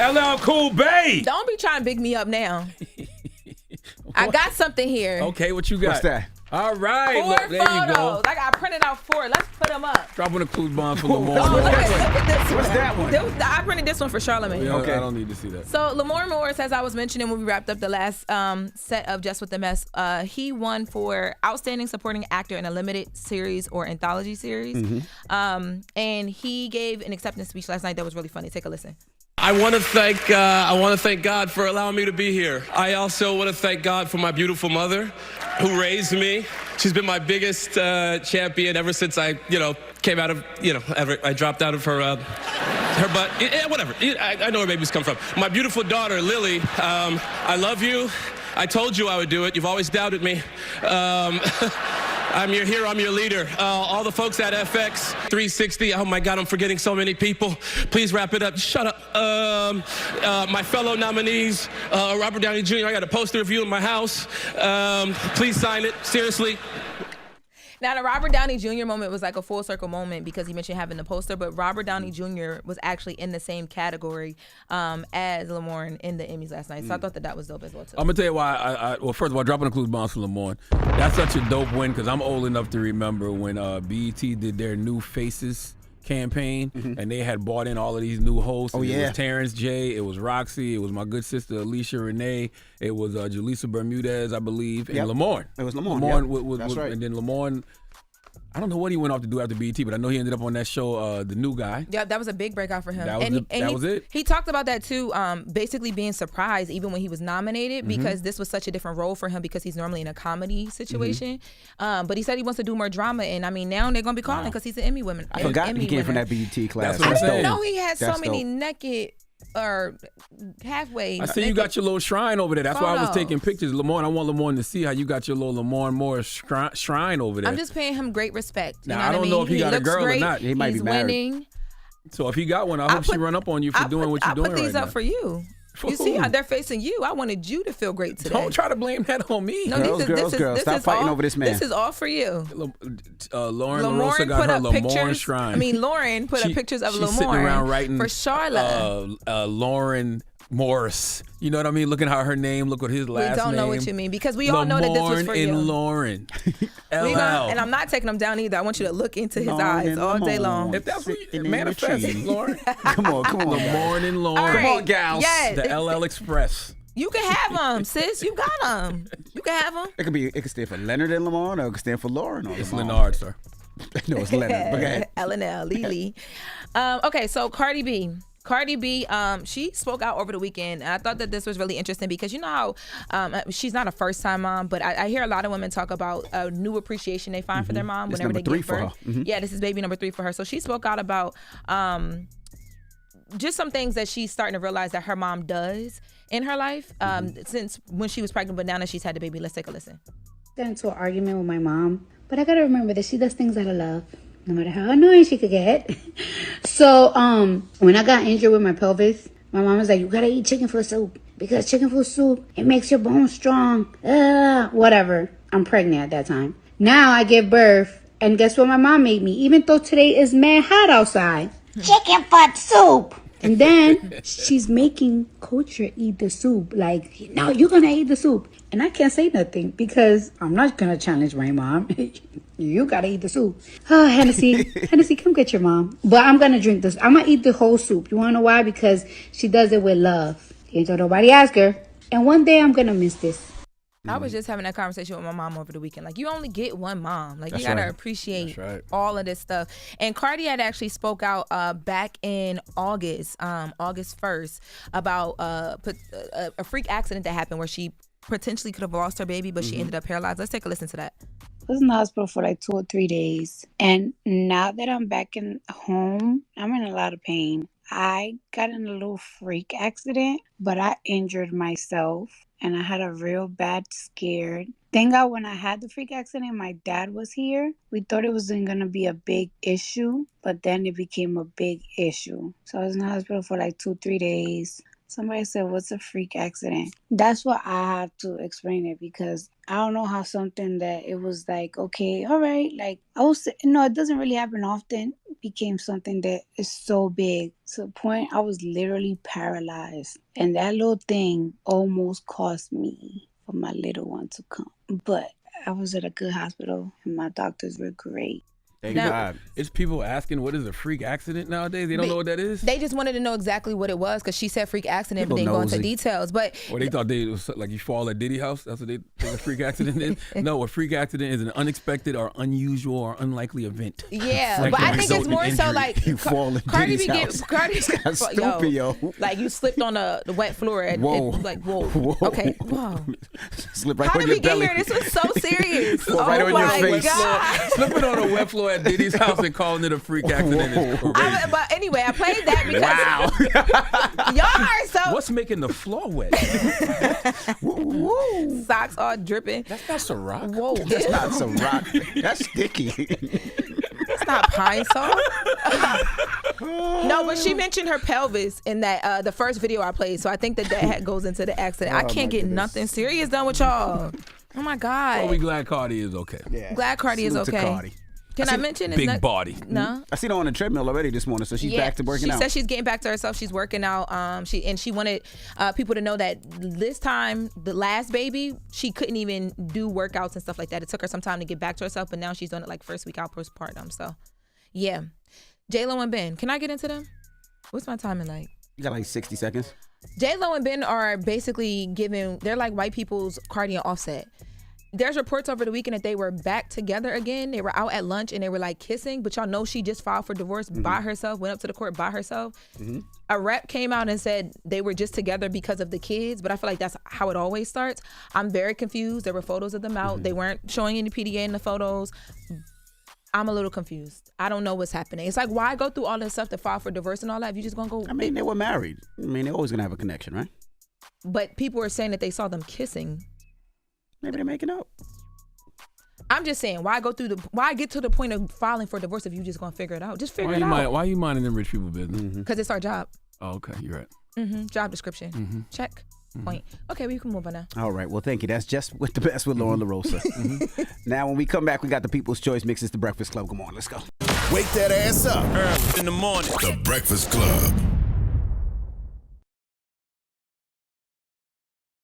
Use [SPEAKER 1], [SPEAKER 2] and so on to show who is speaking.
[SPEAKER 1] LL Cool Bay.
[SPEAKER 2] Don't be trying to big me up now. I got something here.
[SPEAKER 1] Okay, what you got?
[SPEAKER 3] What's that?
[SPEAKER 1] All right,
[SPEAKER 2] 4
[SPEAKER 1] look, there
[SPEAKER 2] photos.
[SPEAKER 1] you go.
[SPEAKER 2] Like I printed out 4. Let's put them up.
[SPEAKER 1] Dropping a clues bomb for Lamorne.
[SPEAKER 2] Oh, look at this
[SPEAKER 3] What's
[SPEAKER 2] one.
[SPEAKER 3] that one?
[SPEAKER 2] I printed this one for Charlamagne.
[SPEAKER 1] Yeah,
[SPEAKER 3] Okay.
[SPEAKER 1] I don't need to see that.
[SPEAKER 2] So Lamorne Morris, as I was mentioning when we wrapped up the last set of Jess With The Mess, he won for Outstanding Supporting Actor in a Limited Series or Anthology Series.
[SPEAKER 3] Mm-hmm.
[SPEAKER 2] And he gave an acceptance speech last night that was really funny. Take a listen.
[SPEAKER 4] I want to thank God for allowing me to be here. I also want to thank God for my beautiful mother who raised me. She's been my biggest champion ever since I, came out of, I dropped out of her butt. Whatever. I know where babies come from. My beautiful daughter, Lily, I love you. I told you I would do it. You've always doubted me. I'm your hero, I'm your leader. All the folks at FX 360, oh my God, I'm forgetting so many people. Please wrap it up, shut up. My fellow nominees, Robert Downey Jr., I got a poster of you in my house. Please sign it, seriously.
[SPEAKER 2] Now, the Robert Downey Jr. moment was like a full circle moment because he mentioned having the poster, but Robert Downey Jr. was actually in the same category as Lamorne in the Emmys last night. So I thought that was dope as well, too.
[SPEAKER 1] I'm going to tell you why. Well, first of all, dropping the clues bombs for Lamorne. That's such a dope win because I'm old enough to remember when BET did their New Faces campaign, and they had brought in all of these new hosts.
[SPEAKER 3] Oh, yeah.
[SPEAKER 1] It was Terrence J, it was Roxy, it was my good sister Alicia Renee, it was Julissa Bermudez, I believe, and Lamorne.
[SPEAKER 3] It was Lamorne.
[SPEAKER 1] That's right. And then Lamorne, I don't know what he went off to do after BET, but I know he ended up on that show, The New Guy.
[SPEAKER 2] Yeah, that was a big breakout for him.
[SPEAKER 1] That was it.
[SPEAKER 2] He talked about that too, basically being surprised even when he was nominated because this was such a different role for him because he's normally in a comedy situation. But he said he wants to do more drama, and I mean now they're gonna be calling because he's an Emmy winner.
[SPEAKER 3] I forgot he came from that BET class.
[SPEAKER 1] That's what I'm
[SPEAKER 2] I
[SPEAKER 1] saying.
[SPEAKER 2] didn't know he had so
[SPEAKER 3] That's
[SPEAKER 2] many
[SPEAKER 3] dope.
[SPEAKER 2] naked or halfway.
[SPEAKER 1] I see you got your little shrine over there. That's why I was
[SPEAKER 2] Photos.
[SPEAKER 1] taking pictures. Lamorne, I want Lamorne to see how you got your little Lamorne Morris shrine over there.
[SPEAKER 2] I'm just paying him great respect. You
[SPEAKER 1] Now,
[SPEAKER 2] know
[SPEAKER 1] I
[SPEAKER 2] what
[SPEAKER 1] don't
[SPEAKER 2] mean?
[SPEAKER 1] know if he got a
[SPEAKER 2] looks
[SPEAKER 1] girl or
[SPEAKER 2] great.
[SPEAKER 1] not.
[SPEAKER 3] He might
[SPEAKER 2] He's
[SPEAKER 3] be married.
[SPEAKER 2] winning.
[SPEAKER 1] So if he got one, I hope she run up on you for doing what you're doing
[SPEAKER 2] I
[SPEAKER 1] right now.
[SPEAKER 2] put these up for you. You see how they're facing you. I wanted you to feel great today.
[SPEAKER 1] Don't try to blame that on me.
[SPEAKER 2] No,
[SPEAKER 3] Girls, stop fighting over this man.
[SPEAKER 2] This is all for you.
[SPEAKER 1] Lauren LaRosa got her Lamorne shrine.
[SPEAKER 2] I mean, Lauren put up pictures of
[SPEAKER 1] she's sitting around
[SPEAKER 2] Lamorne
[SPEAKER 1] writing
[SPEAKER 2] for Charlotte.
[SPEAKER 1] Lauren Morris. You know what I mean? Looking at her name, look at his last name.
[SPEAKER 2] We don't know what you mean because we all know that this was for you.
[SPEAKER 1] and Lauren. LL.
[SPEAKER 2] And I'm not taking him down either. I want you to look into his eyes all day long.
[SPEAKER 1] If that's what you manifest, Lauren.
[SPEAKER 3] Come on.
[SPEAKER 1] Lamorne and Lauren.
[SPEAKER 2] All right.
[SPEAKER 3] Come on, gals.
[SPEAKER 2] Yes.
[SPEAKER 1] The LL Express.
[SPEAKER 2] You can have them, sis. You got them. You can have them.
[SPEAKER 3] It could stand for Leonard and Lamorne, or it could stand for Lauren. Or
[SPEAKER 1] It's
[SPEAKER 3] Lamorne.
[SPEAKER 1] Leonard, sir.
[SPEAKER 3] No, it's Leonard. Okay.
[SPEAKER 2] L&L, Lily. Okay, so Cardi B, she spoke out over the weekend, and I thought that this was really interesting because you know how she's not a first-time mom, but I hear a lot of women talk about a new appreciation they find for their mom
[SPEAKER 3] It's
[SPEAKER 2] whenever they
[SPEAKER 3] number 3
[SPEAKER 2] give
[SPEAKER 3] for
[SPEAKER 2] birth.
[SPEAKER 3] her.
[SPEAKER 2] Yeah, this is baby number 3 for her. So she spoke out about just some things that she's starting to realize that her mom does in her life since when she was pregnant, but now that she's had the baby. Let's take a listen.
[SPEAKER 5] Got into an argument with my mom, but I gotta remember that she does things out of love, no matter how annoying she could get. So when I got injured with my pelvis, my mom was like, you gotta eat chicken foot soup because chicken foot soup, it makes your bones strong. Whatever. I'm pregnant at that time. Now I give birth, and guess what my mom made me? Even though today is mad hot outside, chicken foot soup. And then she's making Culture eat the soup. Like, no, you're gonna eat the soup. And I can't say nothing because I'm not gonna challenge my mom. You gotta eat the soup. Oh, Hennessy, come get your mom. But I'm gonna drink this. I'm gonna eat the whole soup. You wanna know why? Because she does it with love. Ain't nobody ask her. And one day I'm gonna miss this.
[SPEAKER 2] I was just having that conversation with my mom over the weekend. Like, you only get one mom. Like,
[SPEAKER 1] That's
[SPEAKER 2] you gotta
[SPEAKER 1] right.
[SPEAKER 2] appreciate
[SPEAKER 1] That's right.
[SPEAKER 2] all of this stuff. And Cardi had actually spoke out back in August 1st, about a freak accident that happened where she potentially could have lost her baby, but she ended up paralyzed. Let's take a listen to that.
[SPEAKER 5] I was in the hospital for like 2 or 3 days. And now that I'm back in home, I'm in a lot of pain. I got in a little freak accident, but I injured myself and I had a real bad scare. Thank God when I had the freak accident, my dad was here. We thought it wasn't going to be a big issue, but then it became a big issue. So I was in the hospital for like 2, 3 days. Somebody said, what's a freak accident? That's what I had to explain it because I don't know how something that it was like, okay, all right. Like, it doesn't really happen often. became something that is so big to the point I was literally paralyzed. And that little thing almost cost me for my little one to come. But I was at a good hospital and my doctors were great.
[SPEAKER 3] Thank
[SPEAKER 2] Now-
[SPEAKER 3] God.
[SPEAKER 1] It's people asking what is a freak accident nowadays. They don't know what that is.
[SPEAKER 2] They just wanted to know exactly what it was because she said freak accident,
[SPEAKER 3] People
[SPEAKER 2] but didn't go into
[SPEAKER 3] nosy.
[SPEAKER 2] details. But
[SPEAKER 1] Or they thought it was like you fall at Diddy house. That's what they think a freak accident is. No, a freak accident is an unexpected or unusual or unlikely event.
[SPEAKER 2] yeah,
[SPEAKER 1] Like
[SPEAKER 2] but I
[SPEAKER 1] that
[SPEAKER 2] think it's
[SPEAKER 1] result in
[SPEAKER 2] more so
[SPEAKER 1] injury.
[SPEAKER 2] like
[SPEAKER 3] You fall in
[SPEAKER 2] Cardi
[SPEAKER 3] Diddy's
[SPEAKER 2] be
[SPEAKER 3] house.
[SPEAKER 2] Cardi's
[SPEAKER 3] That's stupid, yo.
[SPEAKER 2] like you slipped on the wet floor at
[SPEAKER 3] Whoa.
[SPEAKER 2] like whoa.
[SPEAKER 3] Whoa.
[SPEAKER 2] Okay, whoa.
[SPEAKER 3] Slip right
[SPEAKER 2] How
[SPEAKER 3] on
[SPEAKER 2] did
[SPEAKER 3] your
[SPEAKER 2] we get
[SPEAKER 3] belly.
[SPEAKER 2] here? This was so serious.
[SPEAKER 3] Fall
[SPEAKER 2] Oh
[SPEAKER 3] right on your
[SPEAKER 2] my
[SPEAKER 3] face.
[SPEAKER 2] god.
[SPEAKER 1] Slipping on a wet floor at Diddy's house and calling it a freak accident is crazy.
[SPEAKER 2] But anyway, I played that because y'all are so
[SPEAKER 1] What's making the floor wet?
[SPEAKER 2] socks all dripping.
[SPEAKER 1] That's a rock.
[SPEAKER 2] Whoa,
[SPEAKER 3] That's not some rock. That's sticky.
[SPEAKER 2] it's not pine salt. No, but she mentioned her pelvis in that the first video I played, so I think that goes into the accident. I can't get nothing serious done with y'all. Oh my god.
[SPEAKER 1] Well, we glad Cardi is okay.
[SPEAKER 3] Yeah.
[SPEAKER 2] Glad Cardi is
[SPEAKER 3] Salute to
[SPEAKER 2] okay.
[SPEAKER 3] Cardi.
[SPEAKER 2] Can I mention
[SPEAKER 1] Big body.
[SPEAKER 2] No.
[SPEAKER 3] I seen her on the treadmill already this morning, so she's back to working
[SPEAKER 2] she
[SPEAKER 3] out.
[SPEAKER 2] said she's getting back to herself. She's working out. She wanted people to know that this time, the last baby, she couldn't even do workouts and stuff like that. It took her some time to get back to herself, but now she's doing it like first week out postpartum. So, yeah. J-Lo and Ben. Can I get into them? What's my timing like?
[SPEAKER 3] You got like 60 seconds.
[SPEAKER 2] J-Lo and Ben are basically they're like white people's Cardi and Offset. There's reports over the weekend that they were back together again. They were out at lunch and they were like kissing, but y'all know she just filed for divorce by herself, went up to the court by herself. A rep came out and said they were just together because of the kids, but I feel like that's how it always starts. I'm very confused. There were photos of them out. They weren't showing any PDA in the photos. I'm a little confused. I don't know what's happening. It's like, why go through all this stuff to file for divorce and all that if you just gonna go?
[SPEAKER 3] I mean, they were married. I mean, they're always going to have a connection, right?
[SPEAKER 2] But people are saying that they saw them kissing.
[SPEAKER 3] Maybe they're making out.
[SPEAKER 2] I'm just saying, why get to the point of filing for divorce if you just gonna figure it out? Just figure it out.
[SPEAKER 1] Why are you minding them rich people business?
[SPEAKER 2] Because it's our job.
[SPEAKER 1] Oh, okay, you're right.
[SPEAKER 2] Job description. Check. Point. Okay, we can move on now.
[SPEAKER 3] All right. Well, thank you. That's Just With The Mess with Lauren LaRosa. Now, when we come back, we got the People's Choice Mix. It's The Breakfast Club. Come on, let's go.
[SPEAKER 6] Wake that ass up.
[SPEAKER 7] Early in the morning.
[SPEAKER 6] The Breakfast Club.